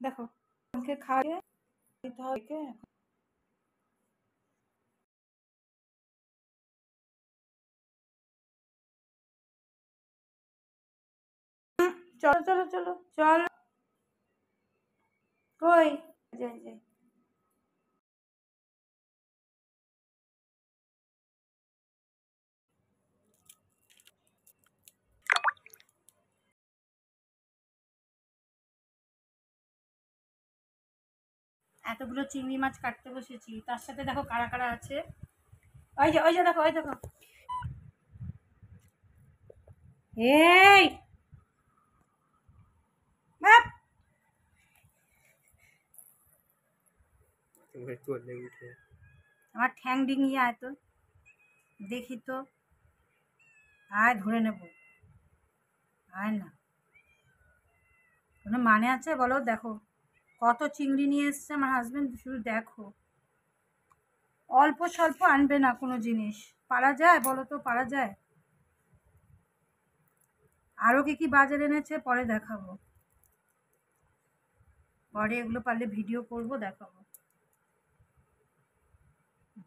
দেখো আমাকে খাইয়ে দিতে হবে। চলো চলো চলো চলো। কই? যাই যাই। এতগুলো চিংড়ি মাছ কাটতে বসেছি, তার সাথে দেখো কারা কারা আছে। ওই যে দেখো, ওই দেখো। এই বাপ! আমার ঠ্যাং ডিঙিয়ে আয় তো, দেখি তো। আয় ধরে নেব। আয় না, কোনো মানে আছে বলো? দেখো কত চিংড়ি নিয়ে এসছে আমার হাজবেন্ড, শুধু দেখো। অল্প স্বল্প আনবে না কোনো জিনিস, পারা যায় বলো তো? পারা যায়? আরও কি কি বাজার এনেছে পরে দেখাবো, পরে এগুলো পারলে ভিডিও করব, দেখাবো।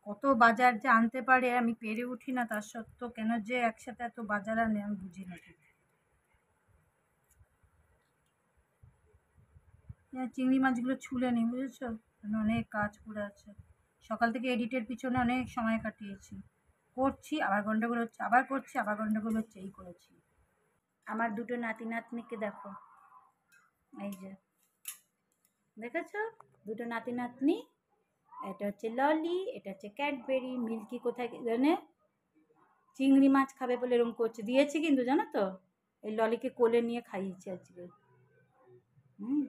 কত বাজার যে আনতে পারে, আমি পেরে উঠি না, তার সত্ত্বেও কেন যে একসাথে এত বাজার আনে আমি বুঝি না ঠিক। চিংড়ি মাছগুলো ছুলে নিই, বুঝেছো? অনেক কাজ পড়ে আছে, সকাল থেকে এডিটের পিছনে অনেক সময় কাটিয়েছি। করছি আবার গন্ডগোল হচ্ছে, আবার করছি আবার গন্ডগোল হচ্ছে, এই করেছি। আমার দুটো নাতি নাতনিকে দেখো, এই যে দেখেছো দুটো নাতি নাতনি। এটা হচ্ছে ললি, এটা হচ্ছে ক্যাডবেরি। মিল্কি কোথায় জানে চিংড়ি মাছ খাবে বলে এরকম করছে, দিয়েছি কিন্তু জানো তো, এই ললিকে কোলে নিয়ে খাইয়েছি আজকে। হুম,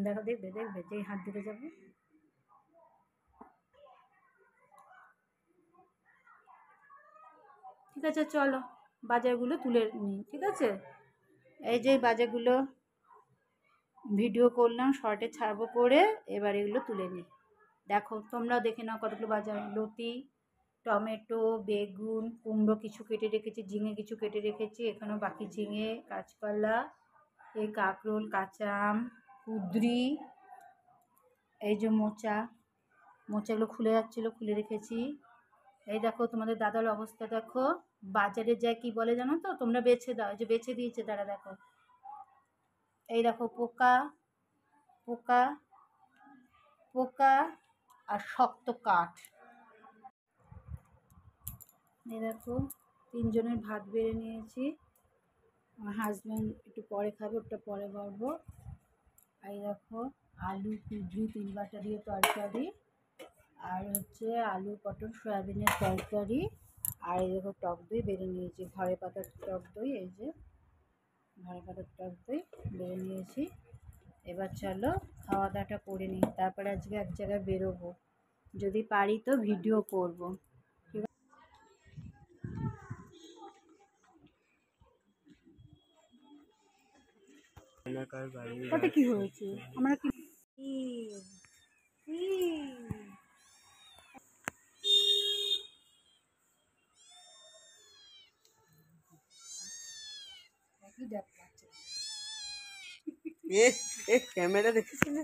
দেখো, দেখবে দেখবে যেই হাত দিতে যাবে। ঠিক আছে চলো বাজারগুলো তুলে নিই, ঠিক আছে? এই যে বাজারগুলো ভিডিও করলাম, শর্টে ছাড়বো করে, এবার এগুলো তুলে নিই। দেখো তোমরাও দেখে নাও কতগুলো বাজার। লতি, টমেটো, বেগুন, কুমড়ো কিছু কেটে রেখেছি, ঝিঙে কিছু কেটে রেখেছি, এখানেও বাকি ঝিঙে, কাঁচকলা, এই কাঁকরোল, কাঁচা আম, কুঁদরি, এই যে মোচাগুলো খুলে যাচ্ছিলো, খুলে রেখেছি। এই দেখো তোমাদের দাদার অবস্থা দেখো, বাজারে যায় কি বলে জানো তো? তোমরা বেছে দাও, যে বেছে দিয়েছে তারা, দেখো এই দেখো পোকা পোকা পোকা আর শক্ত কাঠ। এই দেখো তিনজনের ভাত বেড়ে নিয়েছি, আমার হাজব্যান্ড একটু পরে খাবে, ওটা পরে বাড়বো। এই দেখো আলু, কুঁদরি, তিল বাটা দিয়ে তরকারি, আর হচ্ছে আলু পটল সয়াবিনের তরকারি, আর এই দেখো টক দই বেড়ে নিয়েছি, ঘরে পাতার টক দই। এই যে ঘরে পাতার টক দই বেড়ে নিয়েছি। এবার চলো খাওয়া দাওয়াটা করে নিই, তারপরে আজকে এক জায়গায় বেরোবো, যদি পারি তো ভিডিও করব। তাতে কি হয়েছে? আমরা কি ক্যামেরা দেখেছি না,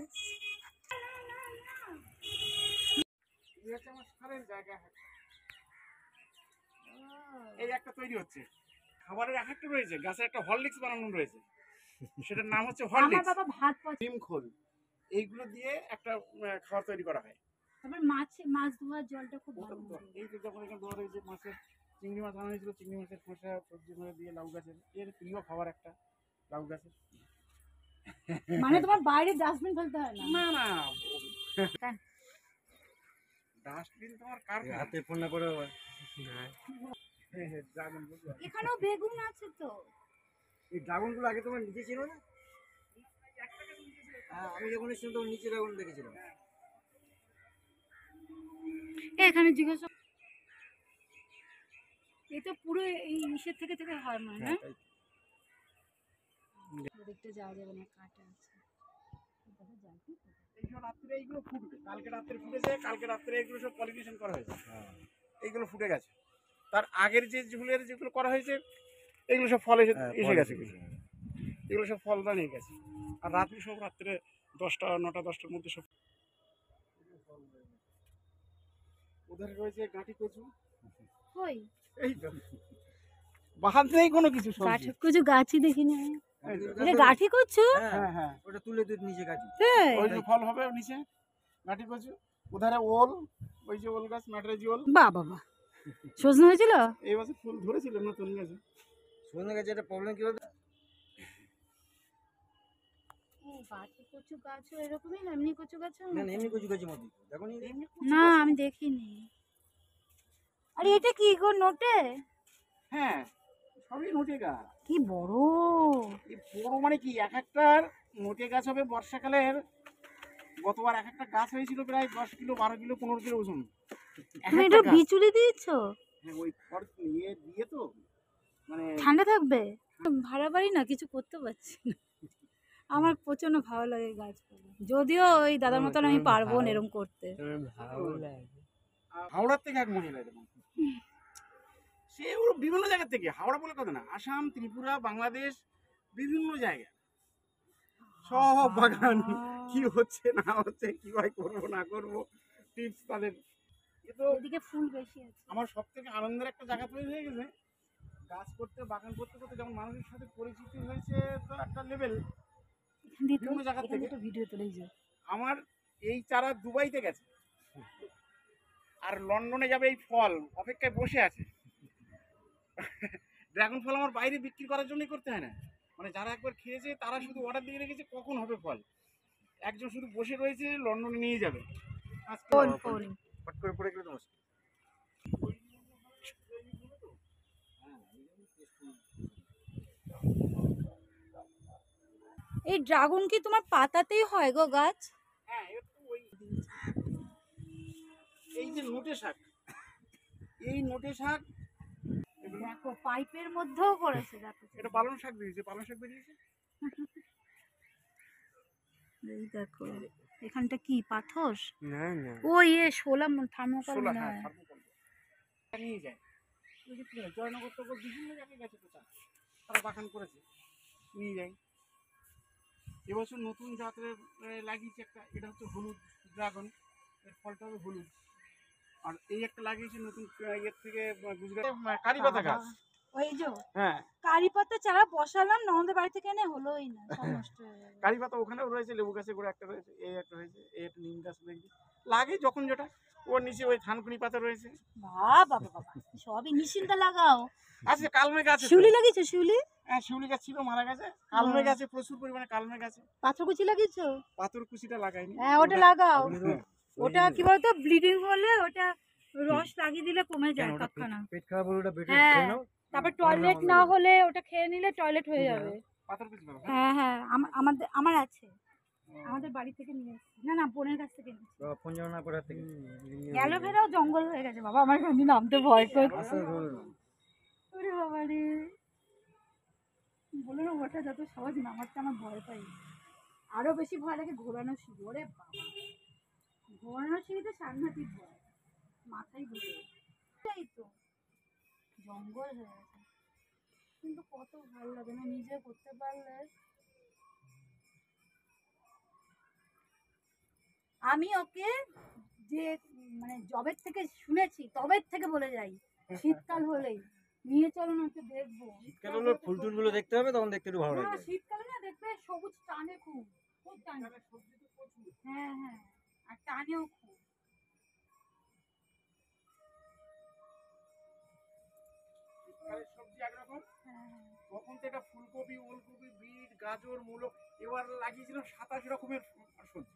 এই একটা তৈরি হচ্ছে, খাবারের এক একটা রয়েছে, গাছের একটা হরলিক্স বানানো রয়েছে, সেটার নাম হচ্ছে আমার হরলিক্স। বাবা ভাত ডিম খোল এইগুলো দিয়ে একটা খাবার তৈরি করা হয়। তারপর মাছ ধোয়ার জলটা খুব ভালো। এই যে যখন এখানে ধোয়া হয়েছে মাছের, চিংড়ি মাছ আনা হয়েছিল, চিংড়ি মাছের খোসা সবজি করে দিয়ে, লাউ গাছের এর প্রিয় খাবার একটা, লাউ গাছের। মানে তোমার বাইরে ডাস্টবিন ফেলতে হয় না? না না, ডাস্টবিন তোমার কার হাতে ফোন না করে ড্রাগন। এখানেও বেগুন আছে তো। এই ড্রাগন গুলো আগে তোমার নিচে ছিল না? হ্যাঁ, আমি যখন এসেছিলাম তখন নিচে ড্রাগন দেখেছিলাম। এখানে জিজ্ঞাসা, এটা পুরো এই ইসের থেকে থেকে হয় মানে না? দেখতে যাওয়া যাবে না, কাটা আছে। এইগুলো রাত্রে এইগুলো ফুটবে, কালকে রাত্রে ফুটেছে, কালকে রাত্রে এগুলো সব পলিনেশন করা হয়েছে, এইগুলো ফুটে গেছে। তার আগের যে ঝুলের যেগুলো করা হয়েছে এগুলো সব ফলে এসে গেছে কিছু। এগুলো সব ফলটা নিয়ে গেছে। আর রাত্রি সব রাত্রে 10টা 9টা 10টার মধ্যে সব। ওধারে রয়েছে গাঁটি কচু। কই এই তো বাহাত নেই কোনো কিছু সবজি। গাঠি কচু গাছই দেখিনি আমি। এই তো, এটা গাঠি কচু? হ্যাঁ হ্যাঁ ওটা তুলে তুই নিচে গাছি। তাই? ওই যে ফল হবে নিচে গাঁটি কচু। ওধারে ওল, ওই যে ওল গাছ ম্যাটরাজি ওল। বাহ বাবা, সজনে হয়েছিল? এই বছর ফুল ধরেছিল নতুন গাছে। সজনে গাছে একটা প্রবলেম কি বলতো, ও গাঠি কচু গাছও এরকমই না, এমনি কচু গাছও না না, এমনি কচু গাছের মতো দেখো নি। না, আমি দেখিনি। আরে এটা কি গো, নোটে? হ্যাঁ সবই নোটে গাছ। কি বড়! এই বড় মানে কি, এক একটার নোটে গাছ হবে বর্ষাকালের। গতবার এক একটা গাছ হয়েছিল প্রায় 10 কিলো 12 কিলো 15 কিলো ওজন। এক তুমি একটা এটা গাছ। বিচুলি দিয়েছো? হ্যাঁ ওই খড় ইয়ে দিয়ে তো মানে ঠান্ডা থাকবে? ভাড়া বাড়ি না, কিছু করতে পারছি না। আমার প্রচন্ড ভালো লাগে গাছপালা, যদিও ওই দাদার মতন আমি পারবো না এরকম করতে। হাওড়ার থেকে এক মহিলা এরকম, সে ওর বিভিন্ন জায়গা থেকে, হাওড়া বলে কথা না, আসাম ত্রিপুরা বাংলাদেশ বিভিন্ন জায়গা সব বাগান কি হচ্ছে না হচ্ছে, কিভাবে করবো না করবো টিপস তাদের। এ তো এদিকে ফুল বেশি আছে। আমার সব থেকে আনন্দের একটা জায়গা তৈরি হয়ে গেছে গাছ করতে, বাগান করতে করতে যেমন মানুষের সাথে পরিচিতি হয়েছে তো একটা লেভেল। এখান দিয়ে তো বিভিন্ন জায়গা থেকে একটা ভিডিও তুলেই যাও। আমার এই চারা দুবাইতে গেছে আর লন্ডনে যাবে এই ফল অপেক্ষায় বসে আছে। ড্রাগন ফল আমার বাইরে বিক্রি করার জন্যই করতে হয় না, মানে যারা একবার খেয়েছে তারা শুধু অর্ডার দিয়ে রেখেছে কখন হবে ফল। একজন শুধু বসে রয়েছে লন্ডনে নিয়ে যাবে। আজকে ফোন ফোন ফট করে পড়ে গেলে তোমার এই ড্রাগন কি তোমার পাতাতেই হয় গো গাছ? হ্যাঁ একটু ওই এই যে নোটে শাক, এই নোটে শাক দেখো পাইপের মধ্যেও করেছে, দেখো এটা পালং শাক দিয়েছে, পালং শাক বেরিয়েছে। এই দেখো এখানটা কি পাথর? না না ও ইয়ে শোলা থার্মোকল ষোলা, মনে হ্যাঁ হয়। থার্মোকল নিয়ে যায়। ওই যে জয়নগর তো বিভিন্ন জায়গায় গেছে তো চাষ, তারা বাগান করেছে নিয়ে যায়। এবছর নতুন জাতের লাগিয়েছে একটা, এটা হচ্ছে হলুদ ড্রাগন, এর ফলটা হবে হলুদ। আর এই একটা লাগিয়েছে নতুন ইয়ের থেকে গুজরাট কারি পাতা গাছ। ওই যে হ্যাঁ কারি পাতা চারা বসালাম ননদের বাড়ি থেকে এনে, হলোই না, সব নষ্ট হয়ে গেল। কারি পাতা ওখানেও রয়েছে, লেবু গাছে করে একটা রয়েছে, এই একটা হয়েছে, এই একটা নিম গাছ রয়েছে লাগে যখন যেটা। ওর নিচে ওই থানকুনি পাতা রয়েছে। বাবা বাবা, সবই মেশিনটা লাগাও। আচ্ছা কালমেঘ আছে তো। শিউলি লাগিয়েছো? শিউলি? হ্যাঁ শিউলি গাছ ছিল মারা গেছে, কালমেঘ আছে প্রচুর পরিমাণে, কালমেঘ আছে। পাথরকুচি লাগিয়েছো? পাথরকুচিটা লাগাইনি। হ্যাঁ ওটা লাগাও। হ্যাঁ। ওটা কি বলতো, ব্লিডিং হলে ওটা রস লাগিয়ে দিলে কমে যায় তৎক্ষণাৎ। পেট খারাপ হলে ওটা বেটে হ্যাঁ, খেয়ে নাও। তারপর টয়লেট না হলে ওটা খেয়ে নিলে টয়লেট হয়ে যাবে। পাথরকুচি লাগাও। হ্যাঁ হ্যাঁ, আমার আছে, আমাদের বাড়ি থেকে নিয়ে এসেছি। না না, বোনের কাছ থেকে এনেছি। বাবা ফোন জানা না করে থেকে অ্যালোভেরাও জঙ্গল হয়ে গেছে বাবা, আমার এখানে নামতে ভয় করছে। আসল রোল ওরে বাবা রে, বলে না ওটা যত সহজ নামাতে আমার ভয় পাই। আরো বেশি ভয় লাগে ঘোরানো সিঁড়ি। ওরে বাবা, ঘোরানো সিঁড়িতে সাংঘাতিক ভয়, মাথায় ঘুরে। এই তো জঙ্গল হয়ে গেছে, কিন্তু কত ভালো লাগে না নিজে করতে পারলে। আমি ওকে যে মানে জবের থেকে শুনেছি, তবের থেকে বলে যাই, শীতকাল হলেই নিয়ে চলো না, ওকে দেখবো। শীতকাল হলে ফুল টুলগুলো দেখতে হবে, তখন দেখতে একটু ভালো না, লাগবে। শীতকালে না দেখবে সবুজ টানে, খুব খুব টানে। হ্যাঁ হ্যাঁ, আর টানেও খুব। শীতকালের সবজি একরকম, হ্যাঁ হ্যাঁ। তখন তো এটা ফুলকপি ওলকপি বিট গাজর মূলো, এবার লাগিয়েছিলাম 27 রকমের সবজি।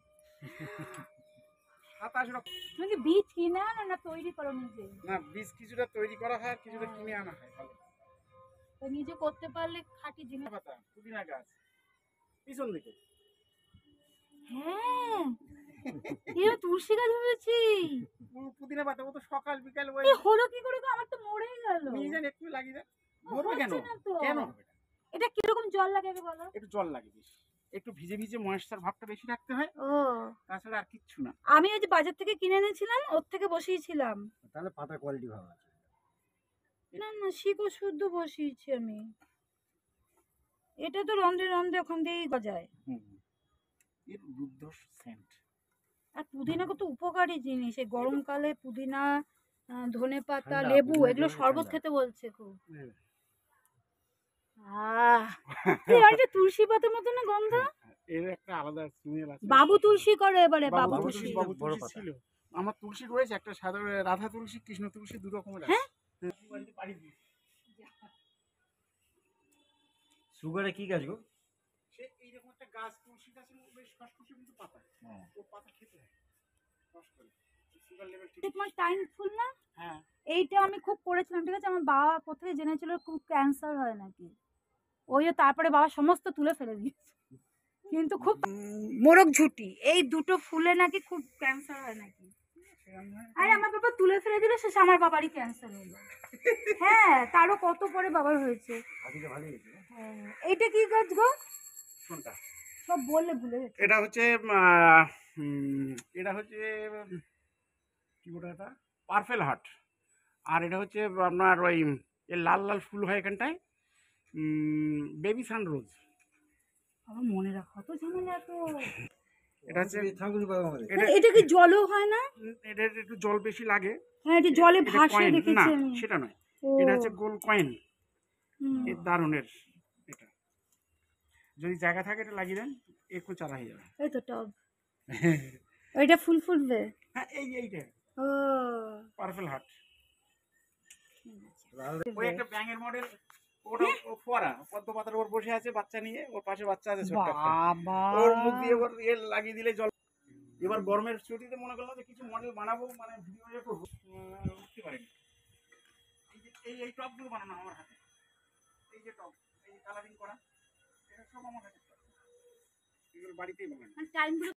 27 রকম। তুমি কি বীজ কিনে আনো না তৈরি করো নিজে? না বীজ কিছুটা তৈরি করা হয় আর কিছুটা কিনে আনা হয়। ভালো তো নিজে করতে পারলে খাঁটি জিনিস। পাতা পুদিনা গাছ পিছন দিকে। হ্যাঁ, এর তুলসী গাছ হয়েছে। পুদিনা পাতা ও তো সকাল বিকাল ওই এ হলো কি করে গো? আমার তো মরেই গেল। নিয়ে যান একটু লাগিয়ে দেন। মরবে কেন? হচ্ছে না তো। কেন হবে না? এটা কিরকম জল লাগে গো বলো? একটু জল লাগে বেশি, একটু ভিজে ভিজে ময়েশ্চার ভাবটা বেশি রাখতে হয়, ও, তাছাড়া আর কিচ্ছু না। আমি ওই যে বাজার থেকে কিনে এনেছিলাম, ওর থেকে বসিয়েছিলাম। তাহলে পাতার কোয়ালিটি ভালো আছে। না না, শিকড় শুদ্ধ বসিয়েছি আমি। এটা তো রন্ধে রন্ধে ওখান দিয়েই গজায়। এর দুর্ধর্ষ সেন্ট। আর পুদিনা কত উপকারী জিনিস, এই গরমকালে পুদিনা, ধনেপাতা, ঠান্ডা, লেবু পুদিনা এগুলো খেলে শরবত ঠান্ডা। খেতে বলছে খুব। এই অনেকটা তুলসী পাতার মতো না গন্ধ? এর একটা আলাদা স্মেল আছে। বাবু তুলসী করে এবারে, বাবু বাবু তুলসী। তুলসী, বাবু বড় তুলসী পাতা। ছিল। আমার তুলসী রয়েছে একটা, সাধারণ রাধা তুলসী, কৃষ্ণ তুলসী, দু রকমের আছে। হ্যাঁ? বাড়িতে পাড়ি দিয়েছি। সুগারে কি গাছ গো? সে এইরকম একটা গাছ, তুলসী গাছের বেশ খসখসে কিন্তু পাতা। ও পাতা খেতে হয় রস করে। সুগার লেভেল ঠিক। তোমার টাইম ফুল না? হ্যাঁ। এইটা আমি খুব করেছিলাম, ঠিক আছে। আমার বাবা কোথায় জেনেছিল খুব ক্যান্সার হয় নাকি, ওই যে তারপরে বাবা সমস্ত তুলে ফেলে দিয়েছে। কিন্তু খুব মোরগ ঝুটি, এই দুটো ফুলে নাকি খুব ক্যান্সার হয় নাকি। আরে আমার বাবা তুলে ফেলে দিল, শেষ আমার বাবারই ক্যান্সার হলো। হ্যাঁ, তারও কত পরে বাবার হয়েছে। আজকে ভালোই হয়েছে। হ্যাঁ, এইটা কি গাছ গো? কোনটা? সব বললে ভুলে গেছি। এটা হচ্ছে এটা হচ্ছে কি বলে এটা, পার্পেল হার্ট। আর এটা হচ্ছে আপনার ওই এর লাল লাল ফুল হয় এখানটায়, বেবি সানরোজ। আমার মনে রাখো তো ঝামেলা তো। এটা হচ্ছে থাকুন বাবা আমাদের। এটা কি জলও হয় না? এটা একটু জল বেশি লাগে। হ্যাঁ, এটা জলে এটা ভাসে কয়েন না, দেখেছি আমি। সেটা নয়। ও, এটা হচ্ছে গোল কয়েন। হুম। এর দারুণের এটা, যদি জায়গা থাকে এটা লাগিয়ে দেন, একটু চারা হয়ে যাবে। এই তো টব, ওইটা ফুল ফুটবে। হ্যাঁ, এইটা ও, পার্পেল হার্ট। লাল ওই একটা ব্যাঙের মডেল, ওটা ও ফোয়ারা পদ্ম পাতার উপর বসে আছে বাচ্চা নিয়ে, ওর পাশে বাচ্চা আছে ছোট্ট একটা। বাবা, ওর মুখ দিয়ে ওর ইয়ে লাগিয়ে দিলে জল। এবার গরমের ছুটিতে মনে করলাম যে কিছু মডেল বানাবো, মানে ভিডিও করবো, উঠতে পারিনি। এই যে এই টপগুলো বানানো আমার হাতে, এই যে টপ, এই কালারিং করা, এটা সব আমার হাতে। এগুলো বাড়িতেই বানানো। টাইমগুলো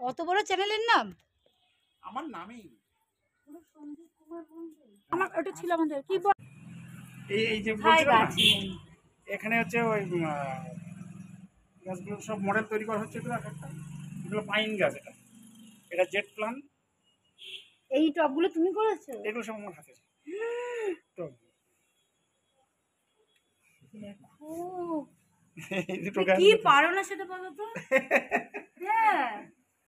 অত বড় চ্যানেলের নাম আমার নামেই। আমার ওটা ছিল, আমাদের কি বল, এই যে হাই বলছিলাম না, গাছ। এখানে হচ্ছে ওই গাছগুলো সব মডেল তৈরি করা হচ্ছে তো এক একটা। এগুলো পাইন গাছ, এটা জেট প্লান। এই টবগুলো তুমি করেছো? এগুলো সব আমার হাতে তো। দেখো এই দুটো তুমি গাছ কি পারো না সেটা বলো তো। হ্যাঁ,